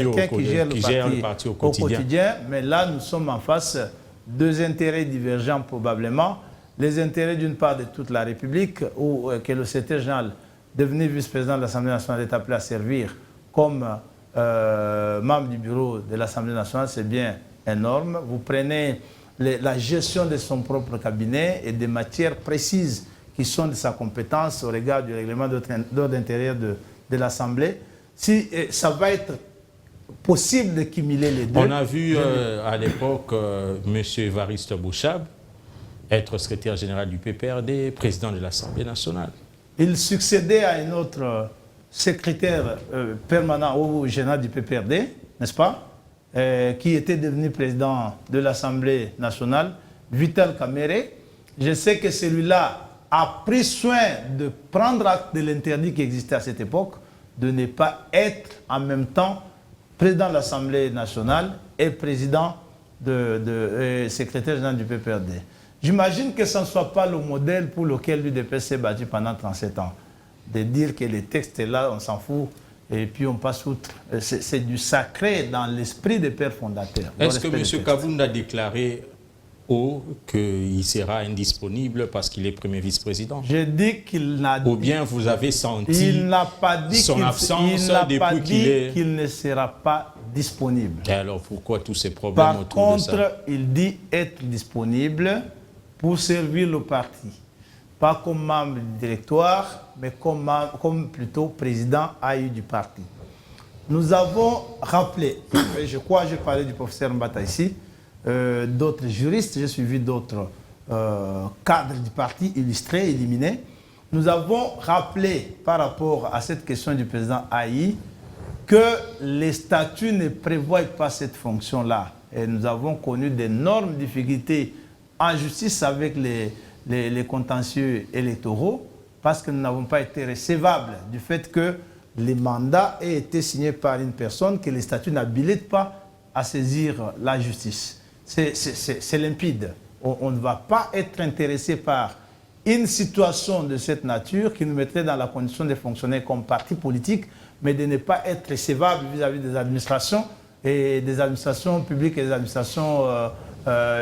Speaker 1: qui gère le parti au quotidien.
Speaker 2: Mais là, nous sommes en face de deux intérêts divergents probablement. Les intérêts d'une part de toute la République, où que le secrétaire général, devenu vice-président de l'Assemblée nationale, est appelé à servir comme membre du bureau de l'Assemblée nationale, c'est bien énorme. Vous prenez la gestion de son propre cabinet et des matières précises qui sont de sa compétence au regard du règlement d'ordre intérieur de l'Assemblée. Si ça va être possible de cumuler les deux.
Speaker 1: On a vu à l'époque M. Évariste Bouchab être secrétaire général du PPRD, président de l'Assemblée nationale.
Speaker 2: Il succédait à un autre secrétaire permanent ou général du PPRD, n'est-ce pas, qui était devenu président de l'Assemblée nationale, Vital Kamere. Je sais que celui-là a pris soin de prendre acte de l'interdit qui existait à cette époque, de ne pas être en même temps président de l'Assemblée nationale et président secrétaire général du PPRD. J'imagine que ce ne soit pas le modèle pour lequel l'UDPS s'est battu pendant 37 ans. De dire que les textes là, on s'en fout et puis on passe outre. C'est du sacré dans l'esprit des pères fondateurs.
Speaker 1: Est-ce que M. Kabound a déclaré qu'il sera indisponible parce qu'il est premier vice-président?
Speaker 2: Je dis qu'il n'a dit...
Speaker 1: Ou bien vous avez senti son absence depuis qu'il est...
Speaker 2: qu'il ne sera pas disponible.
Speaker 1: Et alors pourquoi tous ces problèmes autour de ça?
Speaker 2: Par contre, il dit être disponible pour servir le parti. Pas comme membre du directoire, mais comme plutôt président AU du parti. Nous avons rappelé, je crois que j'ai parlé du professeur Mbata ici, d'autres juristes, j'ai suivi d'autres cadres du parti illustrés, éliminés. Nous avons rappelé par rapport à cette question du président AI que les statuts ne prévoient pas cette fonction-là. Et nous avons connu d'énormes difficultés en justice avec les contentieux électoraux parce que nous n'avons pas été recevables du fait que les mandats aient été signés par une personne que les statuts n'habilitent pas à saisir la justice. C'est limpide. On ne va pas être intéressé par une situation de cette nature qui nous mettrait dans la condition de fonctionner comme parti politique, mais de ne pas être recevable vis-à-vis des administrations et des administrations publiques et des administrations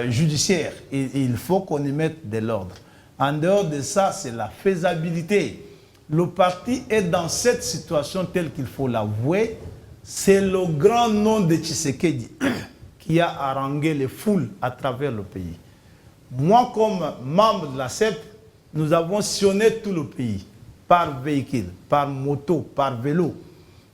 Speaker 2: judiciaires. Il faut qu'on y mette de l'ordre. En dehors de ça, c'est la faisabilité. Le parti est dans cette situation telle qu'il faut l'avouer. C'est le grand nom de Tshisekedi qui a harangué les foules à travers le pays. Moi, comme membre de la CEP, nous avons sillonné tout le pays, par véhicule, par moto, par vélo,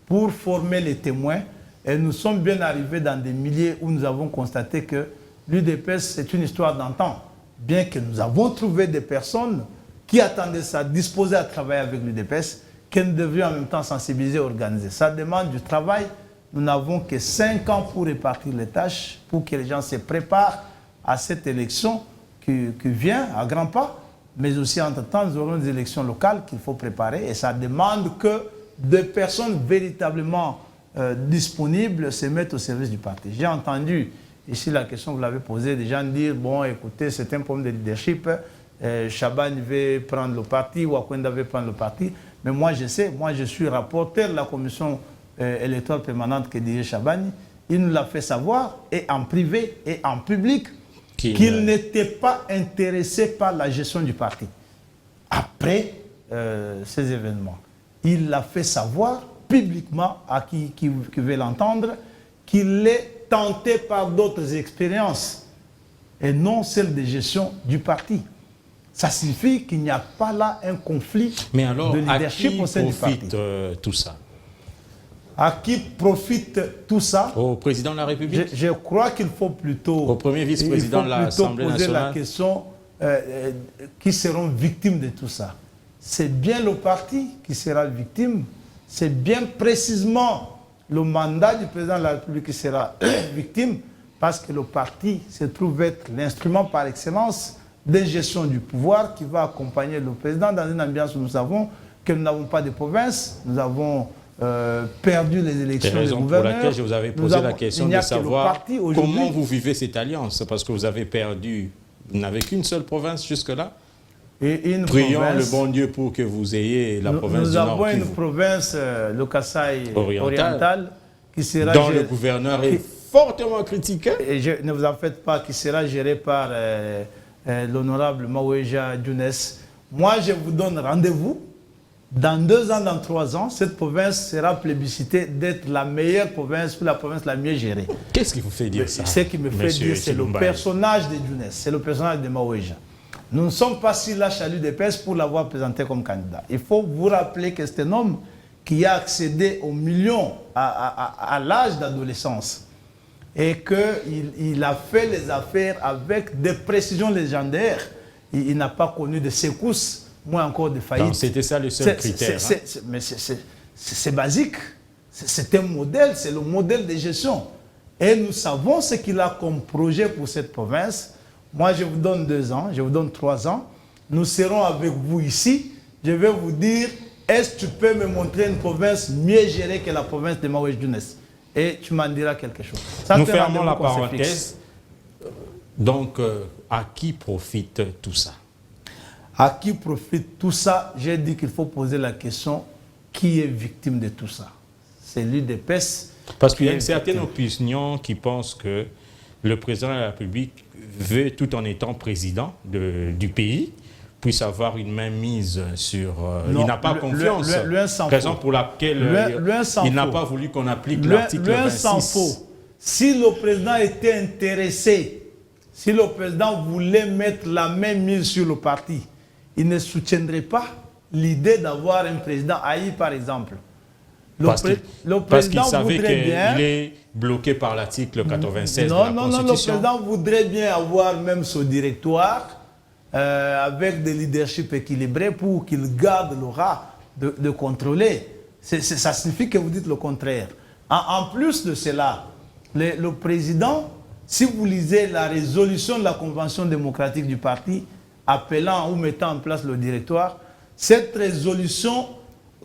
Speaker 2: pour former les témoins. Et nous sommes bien arrivés dans des milliers où nous avons constaté que l'UDPS, c'est une histoire d'antan. Bien que nous avons trouvé des personnes qui attendaient ça, disposées à travailler avec l'UDPS, que nous devions en même temps sensibiliser et organiser. Ça demande du travail. Nous n'avons que 5 ans pour répartir les tâches, pour que les gens se préparent à cette élection qui vient à grands pas. Mais aussi, entre-temps, nous aurons des élections locales qu'il faut préparer. Et ça demande que des personnes véritablement disponibles se mettent au service du parti. J'ai entendu, ici la question que vous l'avez posée, des gens dire, bon, écoutez, c'est un problème de leadership, Chaban veut prendre le parti, Wakwenda veut prendre le parti. Mais moi, je sais, moi, je suis rapporteur de la commission électorale permanente que dirige Chabani. Il nous l'a fait savoir, et en privé et en public, qu'il n'était pas intéressé par la gestion du parti. Après ces événements, il l'a fait savoir publiquement à qui veut l'entendre, qu'il est tenté par d'autres expériences et non celle de gestion du parti. Ça signifie qu'il n'y a pas là un conflit
Speaker 1: Mais alors,
Speaker 2: de leadership au sein du parti.
Speaker 1: profite tout ça?
Speaker 2: À qui profite tout ça?
Speaker 1: Au président de la République?
Speaker 2: Je crois qu'il faut plutôt...
Speaker 1: Au premier vice-président de l'Assemblée
Speaker 2: poser
Speaker 1: nationale?
Speaker 2: la question qui seront victimes de tout ça. C'est bien le parti qui sera victime, c'est bien précisément le mandat du président de la République qui sera victime, parce que le parti se trouve être l'instrument par excellence de gestion du pouvoir qui va accompagner le président dans une ambiance où nous savons que nous n'avons pas de province, nous avons perdu les élections des gouverneurs.
Speaker 1: C'est la raison pour laquelle je vous avais posé la question de savoir comment vous vivez cette alliance, parce que vous avez perdu, vous n'avez qu'une seule province jusque-là. Prions le bon Dieu pour que vous ayez la province du Nord.
Speaker 2: Nous avons une province, le Kasaï oriental, qui sera
Speaker 1: dont le gouverneur est fortement critiqué.
Speaker 2: Et ne vous en faites pas, qui sera géré par l'honorable Maweja Younes. Moi, je vous donne rendez-vous. Dans 2 ans, dans 3 ans, cette province sera plébiscitée d'être la meilleure province ou la province la mieux gérée.
Speaker 1: Qu'est-ce qui vous fait dire ça?
Speaker 2: Ce qui me fait dire, c'est le personnage de Younes, c'est le personnage de Maweja. Nous ne sommes pas si lâches à l'UDPS pour l'avoir présenté comme candidat. Il faut vous rappeler que c'est un homme qui a accédé aux millions à l'âge d'adolescence et qu'il a fait les affaires avec des précisions légendaires. Il n'a pas connu de secousses, moins encore de faillites.
Speaker 1: C'était ça le seul critère.
Speaker 2: Mais c'est basique. C'est un modèle, c'est le modèle de gestion. Et nous savons ce qu'il a comme projet pour cette province. Moi, je vous donne 2 ans, je vous donne 3 ans. Nous serons avec vous ici. Je vais vous dire, est-ce que tu peux me montrer une province mieux gérée que la province de Maweja Younes? Et tu m'en diras quelque chose. Ça,
Speaker 1: nous fermons la parenthèse. Donc, à qui profite tout ça?
Speaker 2: À qui profite tout ça? J'ai dit qu'il faut poser la question, qui est victime de tout ça? C'est l'UDPS.
Speaker 1: Parce qu'il y a une certaine opinion qui pense que le président de la République veut, tout en étant président du pays, puisse avoir une main mise sur... il n'a pas confiance, raison pour laquelle il n'a pas voulu qu'on applique l'article 26.
Speaker 2: Si le président était intéressé, si le président voulait mettre la main mise sur le parti, il ne soutiendrait pas l'idée d'avoir un président haï, par exemple.
Speaker 1: Parce qu'il savait qu'il est bloqué par l'article 96 de la Constitution.
Speaker 2: Non, le président voudrait bien avoir même son directoire avec des leaderships équilibrés pour qu'il garde l'aura de contrôler. Ça signifie que vous dites le contraire. En plus de cela, le président, si vous lisez la résolution de la Convention démocratique du parti, appelant ou mettant en place le directoire, cette résolution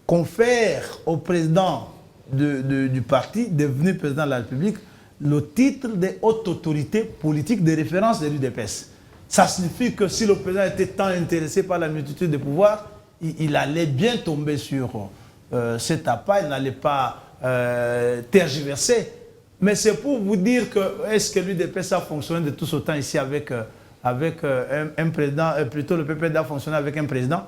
Speaker 2: confère au président du parti, devenu président de la République, le titre de haute autorité politique de référence de l'UDPS. Ça signifie que si le président était tant intéressé par la multitude de pouvoirs, il allait bien tomber sur cet appât, il n'allait pas tergiverser. Mais c'est pour vous dire que est-ce que l'UDPS a fonctionné de tout ce temps ici avec un président, plutôt le PPD a fonctionné avec un président?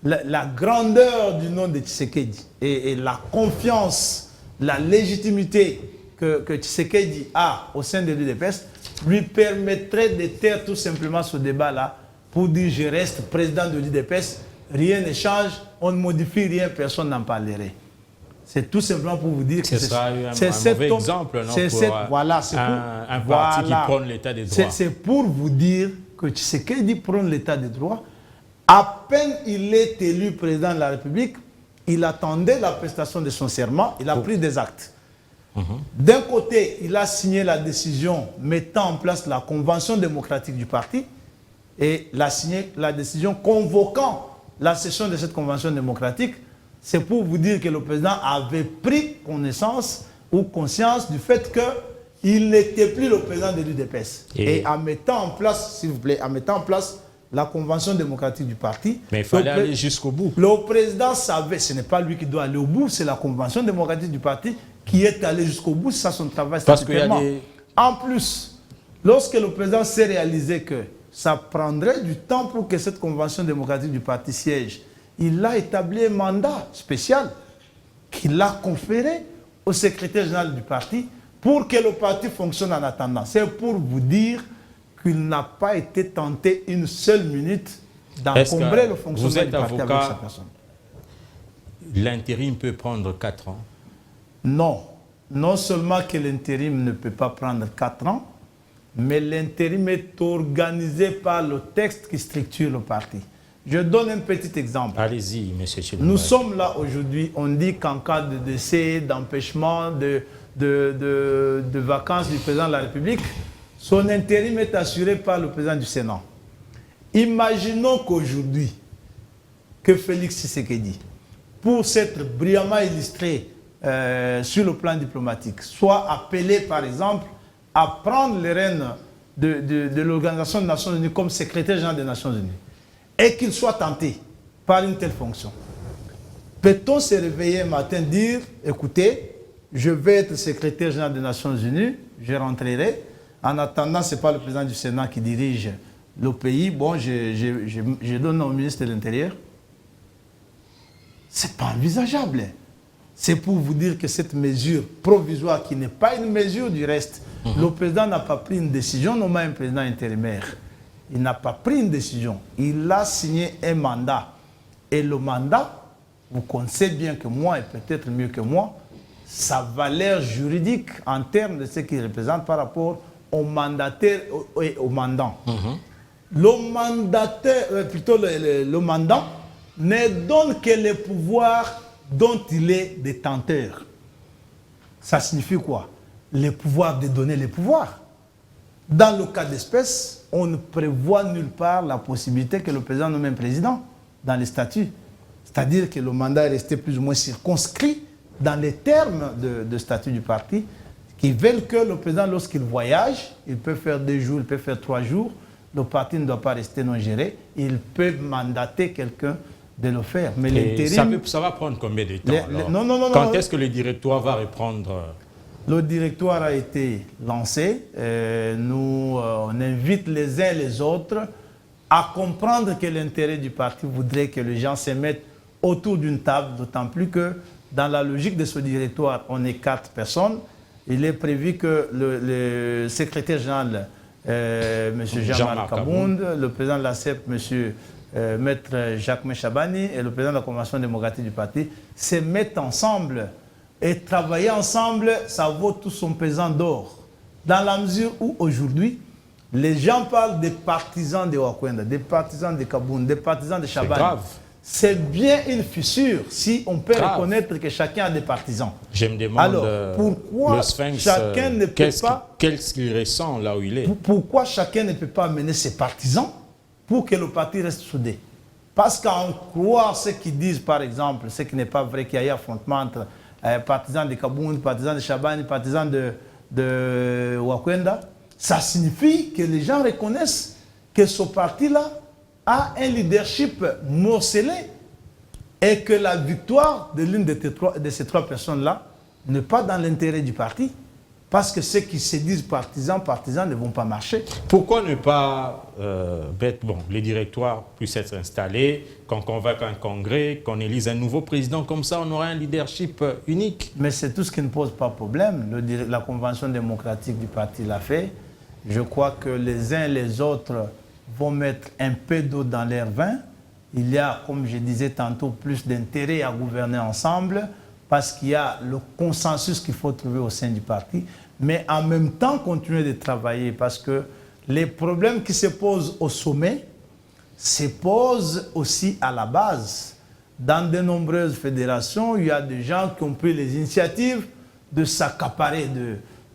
Speaker 2: La grandeur du nom de Tshisekedi et la confiance, la légitimité que Tshisekedi a au sein de l'UDPS lui permettrait de taire tout simplement ce débat-là pour dire je reste président de l'UDPS, rien ne change, on ne modifie rien, personne n'en parlerait. C'est tout simplement pour vous dire que
Speaker 1: c'est un mauvais exemple pour un parti qui prône l'état des droits.
Speaker 2: C'est pour vous dire que Tshisekedi prône l'état des droits. À peine il est élu président de la République, il attendait la prestation de son serment, il a pris des actes. D'un côté, il a signé la décision mettant en place la convention démocratique du parti et il a signé la décision convoquant la session de cette convention démocratique. C'est pour vous dire que le président avait pris connaissance ou conscience du fait qu'il n'était plus le président de l'UDPS. Et en mettant en place, s'il vous plaît, en mettant en place la convention démocratique du parti.
Speaker 1: Mais il fallait aller jusqu'au bout.
Speaker 2: Le président savait, ce n'est pas lui qui doit aller au bout, c'est la convention démocratique du parti qui est allée jusqu'au bout, c'est ça son travail.
Speaker 1: Parce qu'il y a
Speaker 2: En plus, lorsque le président s'est réalisé que ça prendrait du temps pour que cette convention démocratique du parti siège, il a établi un mandat spécial qu'il a conféré au secrétaire général du parti pour que le parti fonctionne en attendant. C'est pour vous dire qu'il n'a pas été tenté une seule minute d'encombrer le fonctionnement du parti avec sa personne.
Speaker 1: L'intérim peut prendre 4 ans?
Speaker 2: Non. Non seulement que l'intérim ne peut pas prendre 4 ans, mais l'intérim est organisé par le texte qui structure le parti. Je donne un petit exemple.
Speaker 1: Allez-y, M. Chilumbaï.
Speaker 2: Nous sommes là aujourd'hui, on dit qu'en cas de décès, d'empêchement, de vacances du président de la République, son intérim est assuré par le président du Sénat. Imaginons qu'aujourd'hui, que Félix Tshisekedi, pour s'être brillamment illustré sur le plan diplomatique, soit appelé par exemple à prendre les rênes de l'Organisation des Nations Unies comme secrétaire général des Nations Unies, et qu'il soit tenté par une telle fonction. Peut-on se réveiller un matin et dire, écoutez, je vais être secrétaire général des Nations Unies, je rentrerai. En attendant, ce n'est pas le président du Sénat qui dirige le pays. Bon, je donne au ministre de l'Intérieur. Ce n'est pas envisageable. C'est pour vous dire que cette mesure provisoire, qui n'est pas une mesure du reste, le président n'a pas pris une décision, nommant un président intérimaire. Il n'a pas pris une décision. Il a signé un mandat. Et le mandat, vous connaissez bien que moi, et peut-être mieux que moi, sa valeur juridique en termes de ce qu'il représente par rapport au mandataire et au mandant. Le mandataire, plutôt le mandant, ne donne que les pouvoirs dont il est détenteur. Ça signifie quoi? Les pouvoirs de donner les pouvoirs. Dans le cas d'espèce, on ne prévoit nulle part la possibilité que le président nomme un président dans les statuts. C'est-à-dire que le mandat est resté plus ou moins circonscrit dans les termes de statut du parti, qui veulent que le président, lorsqu'il voyage, il peut faire 2 jours, il peut faire 3 jours, le parti ne doit pas rester non géré, il peut mandater quelqu'un de le faire. Mais l'intérim...
Speaker 1: Ça va prendre combien de temps alors?
Speaker 2: Non.
Speaker 1: Quand est-ce que le directoire va reprendre?
Speaker 2: Le directoire a été lancé. Nous, on invite les uns et les autres à comprendre que l'intérêt du parti voudrait que les gens se mettent autour d'une table, d'autant plus que dans la logique de ce directoire, on est 4 personnes. Il est prévu que le secrétaire général, M. Jean-Marc Kabound, le président de la CEP, M. Maître Jacques Chabani, et le président de la Convention démocratique du parti se mettent ensemble. Et travailler ensemble, ça vaut tout son pesant d'or. Dans la mesure où aujourd'hui, les gens parlent des partisans de Wakwenda, des partisans de Kabound, des partisans de Chabani.
Speaker 1: C'est grave.
Speaker 2: C'est bien une fissure si on peut reconnaître que chacun a des partisans.
Speaker 1: Je me demande,
Speaker 2: alors, pourquoi
Speaker 1: le Sphinx,
Speaker 2: chacun ne peut pas...
Speaker 1: Qu'est-ce qu'il ressent là où il est?
Speaker 2: Pourquoi chacun ne peut pas amener ses partisans pour que le parti reste soudé? Parce qu'en croire ce qu'ils disent, par exemple, ce qui n'est pas vrai, qu'il y a eu affrontement entre partisans de Kabound, partisans de Chabani, partisans de Wakwenda, ça signifie que les gens reconnaissent que ce parti-là a un leadership morcelé et que la victoire de l'une de ces 3 personnes-là n'est pas dans l'intérêt du parti, parce que ceux qui se disent partisans ne vont pas marcher.
Speaker 1: Pourquoi ne pas les directoires puissent être installés, qu'on convoque un congrès, qu'on élise un nouveau président, comme ça on aura un leadership unique?
Speaker 2: Mais c'est tout ce qui ne pose pas problème. La Convention démocratique du parti l'a fait. Je crois que les uns et les autres vont mettre un peu d'eau dans leur vin. Il y a, comme je disais tantôt, plus d'intérêt à gouverner ensemble parce qu'il y a le consensus qu'il faut trouver au sein du parti, mais en même temps continuer de travailler parce que les problèmes qui se posent au sommet se posent aussi à la base. Dans de nombreuses fédérations, il y a des gens qui ont pris les initiatives de s'accaparer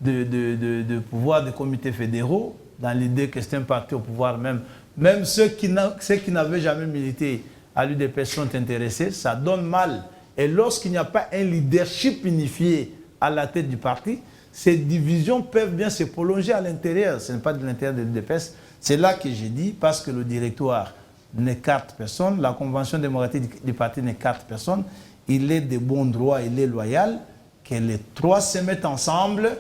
Speaker 2: de pouvoir des comités fédéraux, dans l'idée que c'est un parti au pouvoir même. Même ceux qui n'avaient jamais milité à l'UDP sont intéressés, ça donne mal. Et lorsqu'il n'y a pas un leadership unifié à la tête du parti, ces divisions peuvent bien se prolonger à l'intérieur. Ce n'est pas de l'intérieur de l'UDPS. C'est là que j'ai dit, parce que le directoire n'est 4 personnes, la Convention démocratique du parti n'est 4 personnes, il est de bon droit, il est loyal, que les 3 se mettent ensemble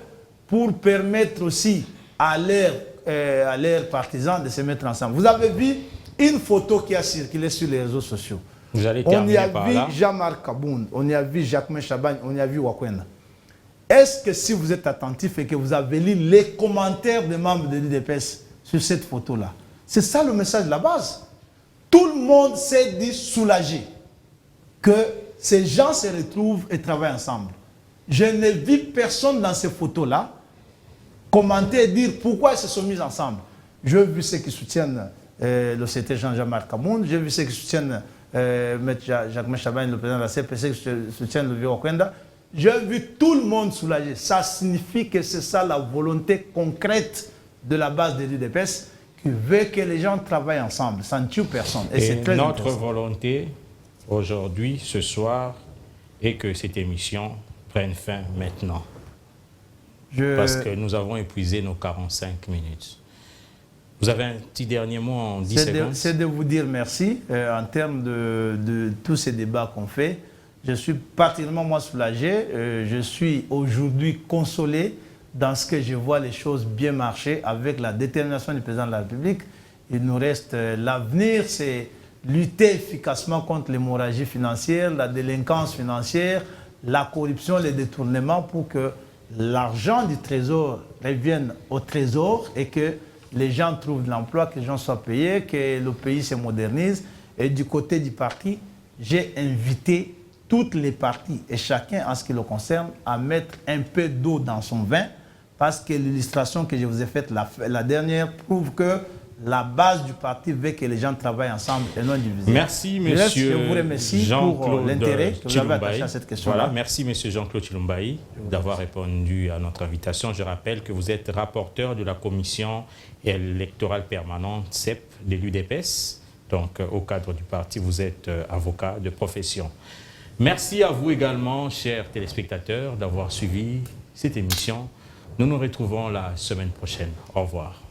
Speaker 2: pour permettre aussi à leurs partisans de se mettre ensemble. Vous avez vu une photo qui a circulé sur les réseaux sociaux.
Speaker 1: Vous allez
Speaker 2: on y a
Speaker 1: par
Speaker 2: vu
Speaker 1: là.
Speaker 2: Jean-Marc Kabound, on y a vu Jacques Chabani, on y a vu Wakwenda. Est-ce que si vous êtes attentif et que vous avez lu les commentaires des membres de l'UDPS sur cette photo-là, c'est ça le message de la base. Tout le monde s'est dit soulagé que ces gens se retrouvent et travaillent ensemble. Je n'ai vu personne dans ces photos-là commenter et dire pourquoi ils se sont mis ensemble. J'ai vu ceux qui soutiennent le CT Jean-Marc Kamoun, j'ai vu ceux qui soutiennent M. Jacques Chaban, le président de la CPC, qui soutiennent le vieux Okwenda. J'ai vu tout le monde soulagé. Ça signifie que c'est ça la volonté concrète de la base de l'UDPS, qui veut que les gens travaillent ensemble, ça ne tue personne. Et c'est très
Speaker 1: notre
Speaker 2: intéressant.
Speaker 1: volonté aujourd'hui, ce soir, est que cette émission prenne fin maintenant. Parce que nous avons épuisé nos 45 minutes. Vous avez un petit dernier mot en 10 secondes?
Speaker 2: C'est de vous dire merci en termes de tous ces débats qu'on fait. Je suis particulièrement moi soulagé. Je suis aujourd'hui consolé dans ce que je vois les choses bien marcher avec la détermination du président de la République. Il nous reste l'avenir, c'est lutter efficacement contre l'hémorragie financière, la délinquance financière, la corruption, les détournements pour que l'argent du trésor revienne au trésor et que les gens trouvent de l'emploi, que les gens soient payés, que le pays se modernise. Et du côté du parti, j'ai invité toutes les parties et chacun, en ce qui le concerne, à mettre un peu d'eau dans son vin parce que l'illustration que je vous ai faite la dernière prouve que la base du parti veut que les gens travaillent ensemble et non divisés.
Speaker 1: Merci, monsieur
Speaker 2: Je vous remercie pour l'intérêt que vous avez attaché à cette question-là.
Speaker 1: Voilà, merci, monsieur Jean-Claude Chilumbaï, d'avoir répondu à notre invitation. Je rappelle que vous êtes rapporteur de la commission électorale permanente CEP de l'UDPS. Donc, au cadre du parti, vous êtes avocat de profession. Merci à vous également, chers téléspectateurs, d'avoir suivi cette émission. Nous nous retrouvons la semaine prochaine. Au revoir.